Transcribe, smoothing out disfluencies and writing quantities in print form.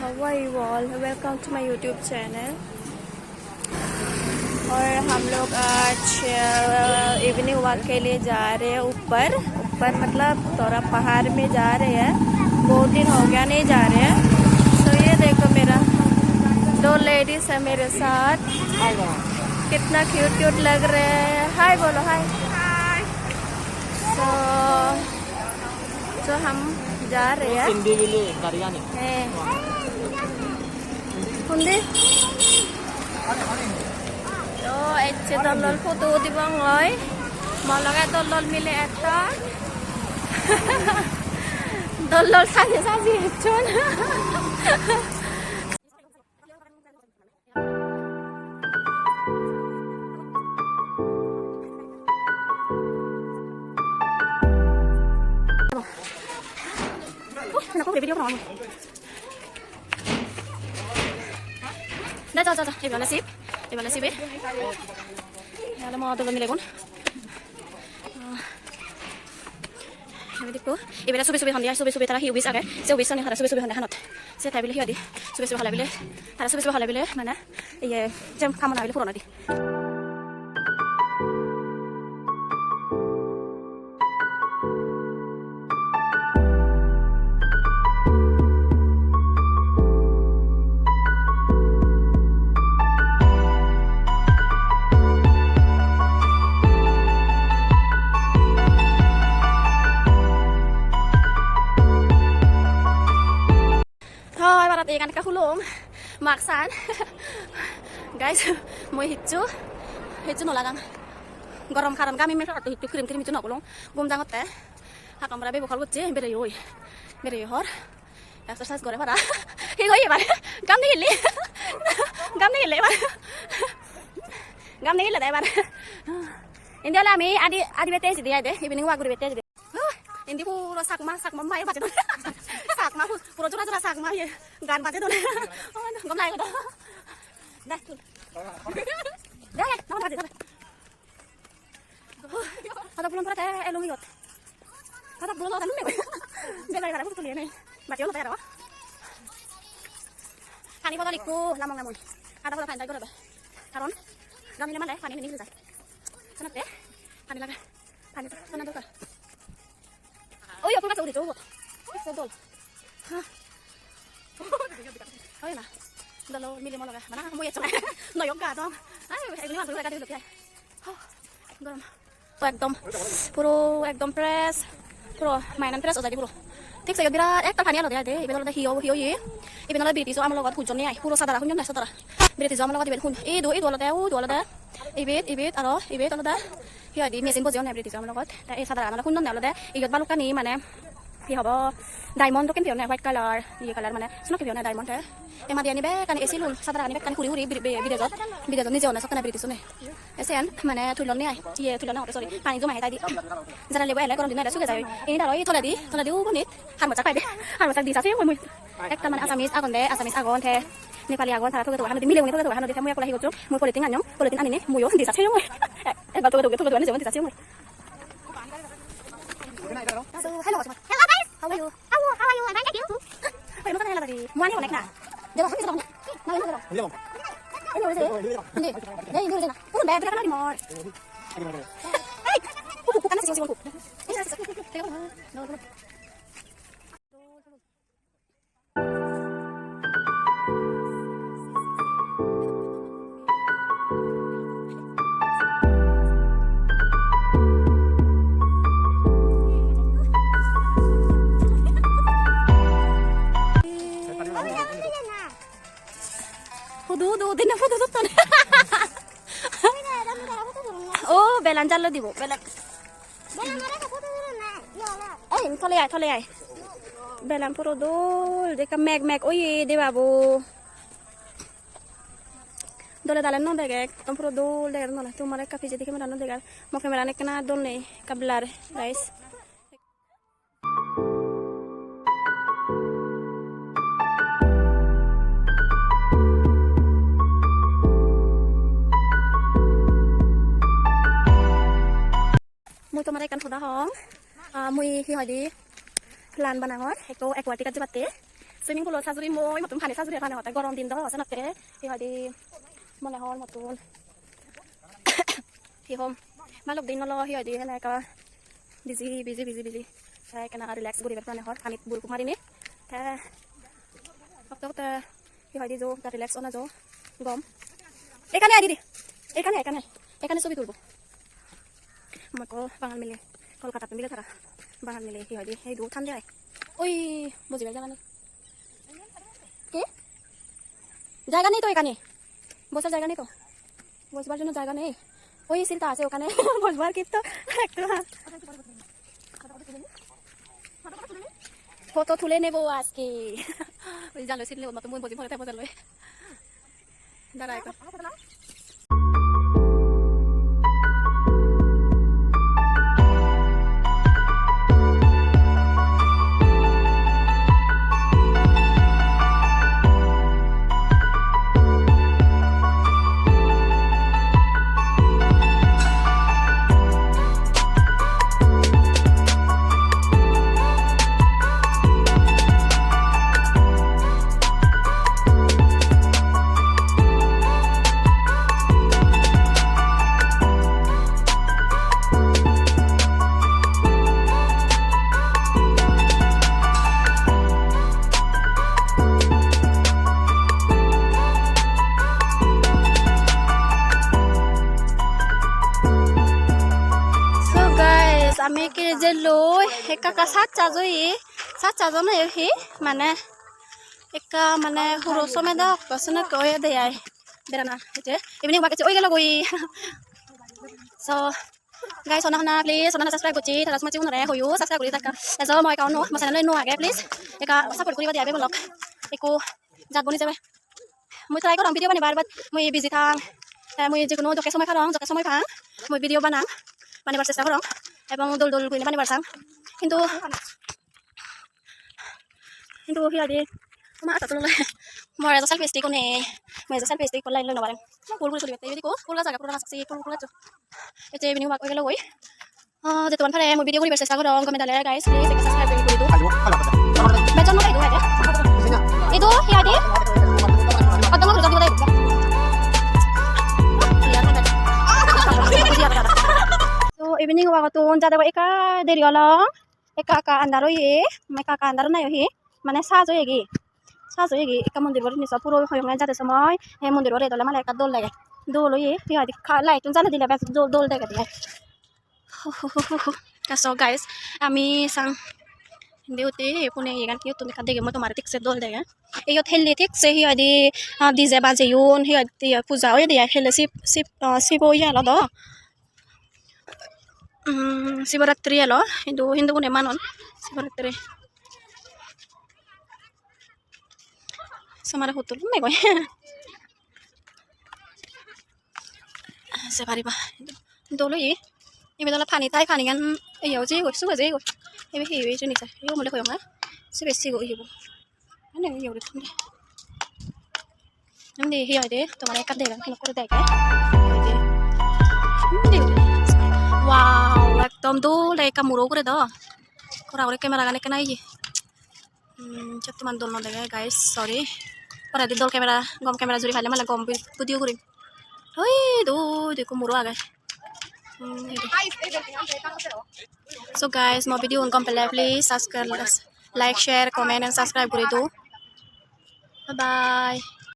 How are you all? Welcome to my YouTube channel. और हम लोग आज इवनिंग वॉक के लिए जा रहे हैं ऊपर मतलब थोड़ा पहाड़ में जा रहे हैं। बहुत दिन हो गया नहीं जा रहे हैं। तो ये देखो मेरा 2 लेडीज है मेरे साथ। कितना क्यूट लग रहे हैं। हाय बोलो हाय। तो हम जा रहे हैं। Tolol foto di bang loy, malah tolol milih etak, tolol saja cun. Kenapa aku video kamu? Dah, di mana sih, Be? Alam mo to bumili kon. Hindi ko. Ibera subi handia subi tara hiwis age. Se ubis ni hara subi handia hanot. Se tabile hiadi. Subi hala bile. Hara subi hala bile mana? Iye jam kamu na bile purona di. Ikan kahulung maksan guys mau hijau nolagang gorom karam kami mereka atau hijau krim hijau nokulung gum jangot teh hakam berabe bokal guci bere yohor exercise gore para higo ye bare gam ni hille bare india la mi adi bete dia deh evening walk gure bete Indi puro sakma mai baca tuh, sakma puro curah sakma ya, gan baca tuh, gom lagi tuh, dah ya, nama baca tuh, kata belum pernah elong ikut, kata belum tahu nih, bela gara pun tulian nih, baca lo tanya apa, kani foto liku, lamong, kata foto pantai gue udah, karon, gam ini mana deh, kani ini bisa, senat deh, kani lagi, kani senat tuh. Oh iya, pulsa udah coba. Sedol. Hah. Oh iya. Udah lo milih mau mana? Mau ya coba. Noyok gak dong. Ayo, ini mah udah dulu ya. Oh. Garam. Ekdom press. Puro mainan press udah di puro. Tik saya birat ektal pani lo deh. Iben lo deh hiyo ye. Iben lo biriti so am lo gat hujon nih. Puro sadara hujon dah sadara. Biriti so am lo gat iben hun. Ido lo deh. Ibit lo deh. Iya di mesin position ya berarti sama lokot. Sadara mana kunnon ya lo deh. Igot balukan nih mana. Iya apa diamond tuh kan pionnya white color. Iya color mana. Semua pionnya diamond ya. Emang dia nih be kan esi lul. Sadara nih be kan kuri bida jod nih jona sakana berarti sone. Esen mana tulon nih. Iya tulon nah sorry. Pani itu mah tadi. Jangan lebar elek kalau dina ada suka saya. Ini dah loh toladi bunit. Harus cak deh. Harus cak di sasi muy. Ekta mana asamis agon teh. Nepali agon tara tuh hanu di milih tuh hanu di kamu ya kulah higo muy politing aneh muyo di sasi muy. Bato tuh ane jangan di sasi muy. So hello guys. How are you? I'm fine, thank you. Ayo makan hello tadi. Mau nih nak. Jangan habis dong. Nah, ini dong. Ini udah sih. Ini udah sih. Puro bed kan di mall. Hey. Bukan sih sih. Ini Oh, belan jallo dibo. Belan thole ay. Belan puro dol. Deka meg. Oye, de babo. Dole dalan no dege. Tom puro dol de no la. Tumare kafe jadi kamera no dega. Mo kamera ne kana dol ne kablar, guys. Mui kemarin kan sudah hong, mui hi hadi plan banangot, eko aquatic aja batte, swimming পুলত সাজুরি মই মতন পানি সাজুরি পানি হতে গরম দিন ধর আছে নাতে ইহাদি মনে হল মতন কি হম মালক দিন নল ইহাদি এনেকা বিজি বিজি বিজি বিজি তাই কেনা রিল্যাক্স করি পানি হর পানিত বুরকুক মারিনি তাই হপ্তাহতে ইহাদি যো তা রিল্যাক্স অনা যো গম এখানে দিদি এখানে এখানে এখানে ছবি তুলব আমাকে বাঙাল মিলে কলকাতাতে মিলে তারা বাঙাল মিলে ইহাদি এই দু ঠান্ডা ওই বুঝিবার জায়গা নেই কি জায়গা নেই তো এখানে বসার জায়গা নেই তো বসবার জন্য জায়গা নেই ওই সিলটা আছে ওখানে বসবার কিন্তু একটু ফটো তুলে নেবো আজকে ওই জালো সিলে মতো মন বসি ভরে বসালো দাঁড়া এখন আমি কি যে লই একা সাত চাজন হি মানে একা মানে হুরো সময় দাও কসনা কয়ে দেয় বেরানা যে এমনি বাকি ওই গেল গই সো গাই সোনা প্লিজ সোনা সাবস্ক্রাইব করছি তারা সময় চিউন রে হইও সাবস্ক্রাইব করি তাকা এজো মই কাউনো মছানা লৈ নো আগে প্লিজ একা সাপোর্ট করিবা দিয়াবে বলক একো জাত বনি যাবে মই ট্রাই করম ভিডিও বানিবার বাট মই বিজি থাং মই যে কোনো জকে সময় খারং জকে সময় ভাং মই ভিডিও বানাং বানিবার চেষ্টা করং এবং দোল দোল কইনা বানিবার চাং কিন্তু হিয়াদি মা আতা তুলে মই এজা সেলফি স্টিক নে মই এজা সেলফি স্টিক লাইন লৈ নবারে ফুল ফুল চলি বেতে দিকো ফুল জায়গা পুরো নাচছি ফুল ফুল আছো এতে বিনিউ বাক গেল কই যে তোমার ফারে মই ভিডিও করিবার চেষ্টা করং কমেন্ট দালে গাইস প্লিজ একটা সাবস্ক্রাইব করি দিও বেজন নলাই দো হাতে ইদো হিয়াদি কত মত যদি বলাই so evening wa to jada wa eka deri olong eka andaro ye meka ka andaro na yo hi mane sajo yegi eka mondir bor ni puro hoyong jate samoy he mondir bor dole mala eka dol lage dol ye hi adi light tun jala dile bas dol dege dia so guys ami sang deute pune yegan ki tun ka dege mo tomar tik se dol dege eyo thelle tik se hi adi dj baje yun hi adi puja hoye dia hele sibo ya lo do Shivratri এলো হিন্দু কোনে মানন শিবরাত্রি সমারে হতুল মে কই সে পারিবা দলই এবে দলা পানি তাই পানি গান এইও যে কই সুগা যে কই এবে হি বে জনি চা ইও মলে কইও না সে বেশি গই হিবো মানে ইও রে তুমি আমি হি আইদে তোমার একা দেগান কেন করে দেয় wow একদম দোল রে কামুরো করে দাও করা করে ক্যামেরা গানে কেনাই ছোট মান দোল না দেখে গাইস সরি পরে দি দোল ক্যামেরা গম ক্যামেরা জুড়ি খাইলে মানে গম ভিডিও করি ওই দো দেখো মুরো আগে so guys mo video on compare please subscribe like share comment and subscribe করে দাও bye bye